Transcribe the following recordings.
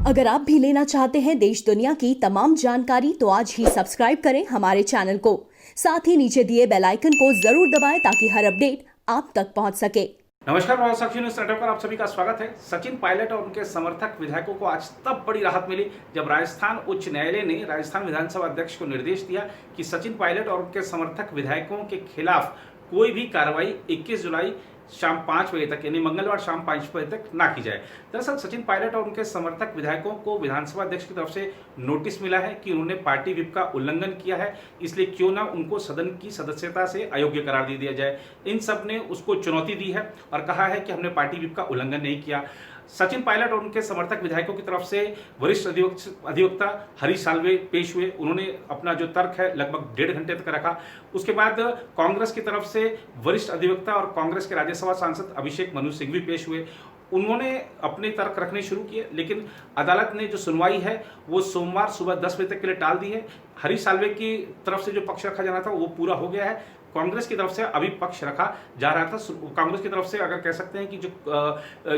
अगर आप भी लेना चाहते हैं देश दुनिया की तमाम जानकारी तो आज ही सब्सक्राइब करें हमारे चैनल को। साथ ही नीचे दिए बेल आइकन को जरूर दबाएं ताकि हर अपडेट आप तक पहुंच सके। नमस्कार, प्रभात साक्षी न्यूज नेटवर्क पर आप सभी का स्वागत है। सचिन पायलट और उनके समर्थक विधायकों को आज तब बड़ी राहत मिली जब राजस्थान उच्च न्यायालय ने राजस्थान विधानसभा अध्यक्ष को निर्देश दिया कि सचिन पायलट और उनके समर्थक विधायकों के खिलाफ कोई भी कार्रवाई 21 जुलाई शाम 5 बजे तक यानी मंगलवार शाम 5 बजे तक ना की जाए। दरअसल सचिन पायलट और उनके समर्थक विधायकों को विधानसभा अध्यक्ष की तरफ से नोटिस मिला है कि उन्होंने पार्टी व्हिप का उल्लंघन किया है, इसलिए क्यों ना उनको सदन की सदस्यता से अयोग्य करार दे दिया जाए। इन सब ने उसको चुनौती दी है और कहा है कि हमने पार्टी व्हिप का उल्लंघन नहीं किया। सचिन पायलट और उनके समर्थक विधायकों की तरफ से वरिष्ठ अधिवक्ता हरीश साल्वे पेश हुए। उन्होंने अपना जो तर्क है लगभग 1.5 घंटे तक रखा। उसके बाद कांग्रेस की तरफ से वरिष्ठ अधिवक्ता और कांग्रेस के राज्यसभा सांसद अभिषेक मनु सिंघवी पेश हुए। उन्होंने अपने तर्क रखने शुरू किए, लेकिन अदालत ने जो सुनवाई है वो सोमवार सुबह 10 बजे तक के लिए टाल दी है। हरीश साल्वे की तरफ से जो पक्ष रखा जाना था वो पूरा हो गया है। कांग्रेस की तरफ से अभी पक्ष रखा जा रहा था। कांग्रेस की तरफ से अगर कह सकते हैं कि जो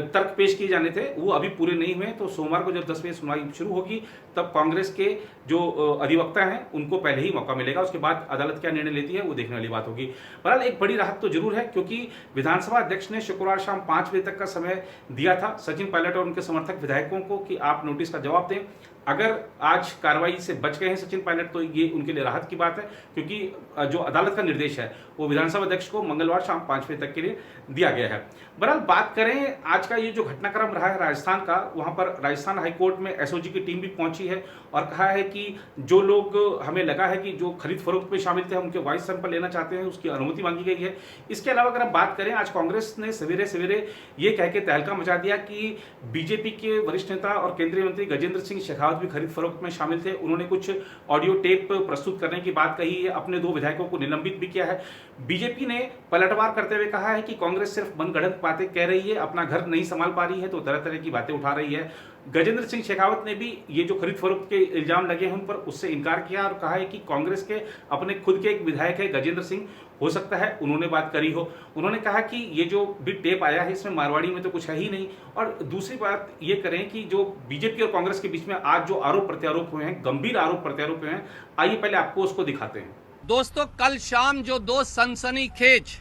तर्क पेश किए जाने थे वो अभी पूरे नहीं हुए, तो सोमवार को जब 10 बजे सुनवाई शुरू होगी तब कांग्रेस के जो अधिवक्ता हैं उनको पहले ही मौका मिलेगा। उसके बाद अदालत क्या निर्णय लेती है वो देखने वाली बात होगी। बहरहाल एक बड़ी राहत तो जरूर है, क्योंकि विधानसभा अध्यक्ष ने शुक्रवार शाम 5 बजे तक का समय दिया था सचिन पायलट और उनके समर्थक विधायकों को कि आप नोटिस का जवाब दें। अगर आज कार्रवाई से बच गए हैं सचिन पायलट तो ये उनके लिए राहत की बात है, क्योंकि जो अदालत का निर्देश है वो विधानसभा अध्यक्ष को मंगलवार शाम 5 बजे तक के लिए दिया गया है। बहरहाल बात करें आज का ये जो घटनाक्रम रहा है राजस्थान का, वहां पर राजस्थान हाईकोर्ट में एसओजी की टीम भी पहुंची है और कहा है कि जो लोग हमें लगा है कि जो खरीद फरोख्त में शामिल थे उनके वॉइस सैंपल लेना चाहते हैं, उसकी अनुमति मांगी गई है। इसके अलावा अगर हम बात करें, आज कांग्रेस ने सवेरे सवेरे ये कह के तहलका मचा दिया कि बीजेपी के वरिष्ठ नेता और केंद्रीय मंत्री गजेंद्र सिंह शेखावत भी खरीद फरोख्त में शामिल थे। उन्होंने कुछ ऑडियो टेप प्रस्तुत करने की बात कही है, अपने 2 विधायकों को निलंबित भी किया है। बीजेपी ने पलटवार करते हुए कहा है कि कांग्रेस सिर्फ मनगढ़ंत बातें कह रही है, अपना घर नहीं संभाल पा रही है तो तरह तरह की बातें उठा रही है। गजेंद्र सिंह शेखावत ने भी ये जो खरीद फरोख्त के इल्जाम लगे हैं उन पर उससे इनकार किया और कहा है कि कांग्रेस के अपने खुद के एक विधायक है गजेंद्र सिंह, हो सकता है उन्होंने बात करी हो। उन्होंने कहा कि ये जो भी टेप आया है इसमें मारवाड़ी में तो कुछ है ही नहीं। और दूसरी बात ये करें कि जो बीजेपी और कांग्रेस के बीच में आज जो आरोप प्रत्यारोप हुए हैं, गंभीर आरोप प्रत्यारोप हुए हैं, आइए पहले आपको उसको दिखाते हैं। दोस्तों, कल शाम जो 2 सनसनीखेज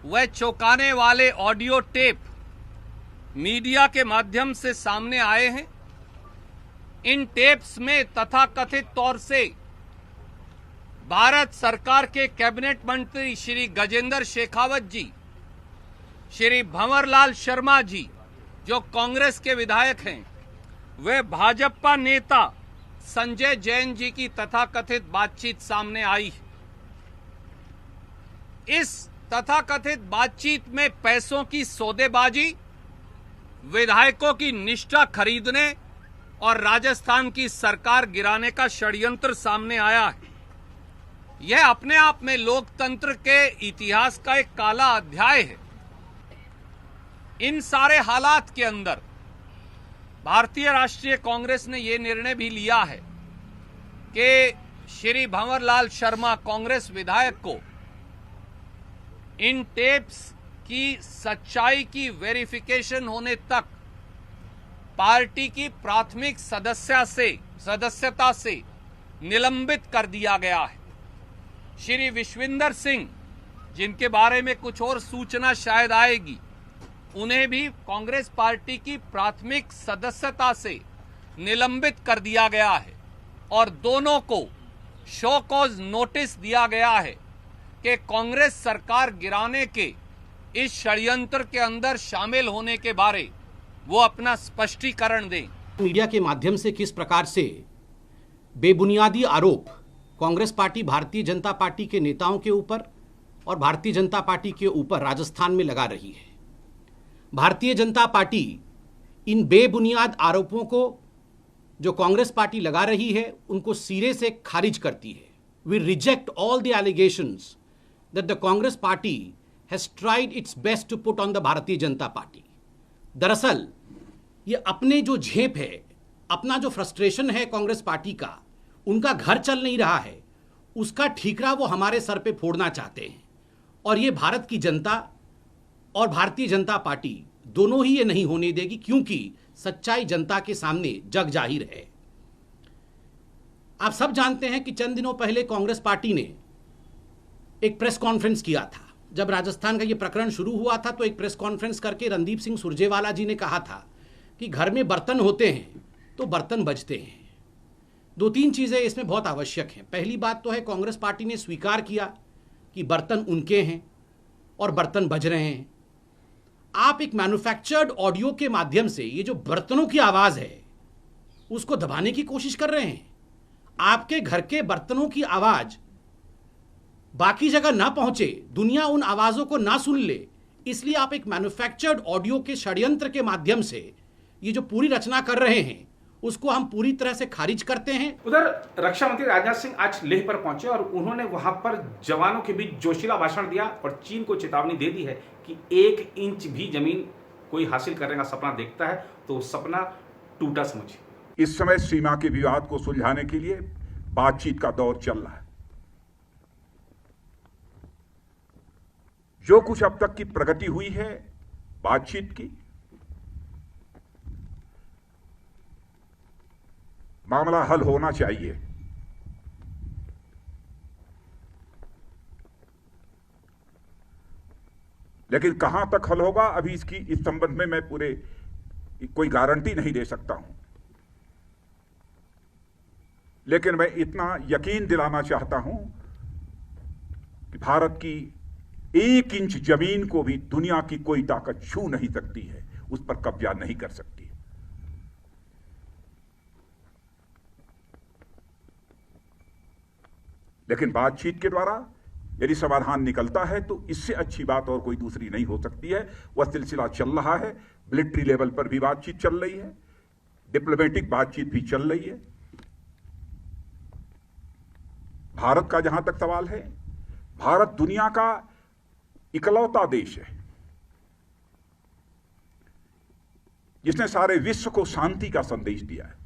व चौंकाने वाले ऑडियो टेप मीडिया के माध्यम से सामने आए हैं, इन टेप्स में तथाकथित तौर से भारत सरकार के कैबिनेट मंत्री श्री गजेंद्र शेखावत जी, श्री भंवरलाल शर्मा जी जो कांग्रेस के विधायक हैं, वे भाजपा नेता संजय जैन जी की तथाकथित बातचीत सामने आई। इस तथाकथित बातचीत में पैसों की सौदेबाजी, विधायकों की निष्ठा खरीदने और राजस्थान की सरकार गिराने का षड्यंत्र सामने आया है। यह अपने आप में लोकतंत्र के इतिहास का एक काला अध्याय है। इन सारे हालात के अंदर भारतीय राष्ट्रीय कांग्रेस ने यह निर्णय भी लिया है कि श्री भंवरलाल शर्मा कांग्रेस विधायक को इन टेप्स की सच्चाई की वेरिफिकेशन होने तक पार्टी की प्राथमिक सदस्यता से निलंबित कर दिया गया है। श्री विश्विंदर सिंह, जिनके बारे में कुछ और सूचना शायद आएगी, उन्हें भी कांग्रेस पार्टी की प्राथमिक सदस्यता से निलंबित कर दिया गया है और दोनों को शो कॉज नोटिस दिया गया है कि कांग्रेस सरकार गिराने के इस षड्यंत्र के अंदर शामिल होने के बारे वो अपना स्पष्टीकरण दें। मीडिया के माध्यम से किस प्रकार से बेबुनियादी आरोप कांग्रेस पार्टी भारतीय जनता पार्टी के नेताओं के ऊपर और भारतीय जनता पार्टी के ऊपर राजस्थान में लगा रही है। भारतीय जनता पार्टी इन बेबुनियाद आरोपों को जो कांग्रेस पार्टी लगा रही है उनको सिरे से खारिज करती है। We reject all the allegations that the Congress party has tried its best to put on the Bharatiya Janata party. दरअसल ये अपने जो झेप है, अपना जो फ्रस्ट्रेशन है कांग्रेस पार्टी का, उनका घर चल नहीं रहा है, उसका ठीकरा वो हमारे सर पे फोड़ना चाहते हैं। और ये भारत की जनता और भारतीय जनता पार्टी दोनों ही ये नहीं होने देगी, क्योंकि सच्चाई जनता के सामने जग जाहिर है। आप सब जानते हैं कि चंद दिनों पहले कांग्रेस पार्टी ने एक प्रेस कॉन्फ्रेंस किया था। जब राजस्थान का ये प्रकरण शुरू हुआ था तो एक प्रेस कॉन्फ्रेंस करके रणदीप सिंह सुरजेवाला जी ने कहा था कि घर में बर्तन होते हैं तो बर्तन बजते हैं। दो तीन चीज़ें इसमें बहुत आवश्यक हैं। पहली बात तो है, कांग्रेस पार्टी ने स्वीकार किया कि बर्तन उनके हैं और बर्तन बज रहे हैं। आप एक मैन्युफैक्चर्ड ऑडियो के माध्यम से ये जो बर्तनों की आवाज़ है उसको दबाने की कोशिश कर रहे हैं। आपके घर के बर्तनों की आवाज़ बाकी जगह ना पहुंचे, दुनिया उन आवाज़ों को ना सुन ले, इसलिए आप एक मैन्युफैक्चर्ड ऑडियो के षड्यंत्र के माध्यम से ये जो पूरी रचना कर रहे हैं उसको हम पूरी तरह से खारिज करते हैं। उधर रक्षा मंत्री राजनाथ सिंह आज लेह पर पहुंचे और उन्होंने वहां पर जवानों के बीच जोशीला भाषण दिया और चीन को चेतावनी दे दी है कि 1 इंच भी जमीन कोई हासिल करने का सपना देखता है तो वो सपना टूटा समझिए। इस समय सीमा के विवाद को सुलझाने के लिए बातचीत का दौर चल रहा है। जो कुछ अब तक की प्रगति हुई है बातचीत की, मामला हल होना चाहिए। लेकिन कहां तक हल होगा अभी इस संबंध में मैं कोई गारंटी नहीं दे सकता हूं। लेकिन मैं इतना यकीन दिलाना चाहता हूं कि भारत की 1 इंच जमीन को भी दुनिया की कोई ताकत छू नहीं सकती है, उस पर कब्जा नहीं कर सकती। लेकिन बातचीत के द्वारा यदि समाधान निकलता है तो इससे अच्छी बात और कोई दूसरी नहीं हो सकती है। वह सिलसिला चल रहा है, मिलिट्री लेवल पर भी बातचीत चल रही है, डिप्लोमेटिक बातचीत भी चल रही है। भारत का जहां तक सवाल है, भारत दुनिया का इकलौता देश है जिसने सारे विश्व को शांति का संदेश दिया है।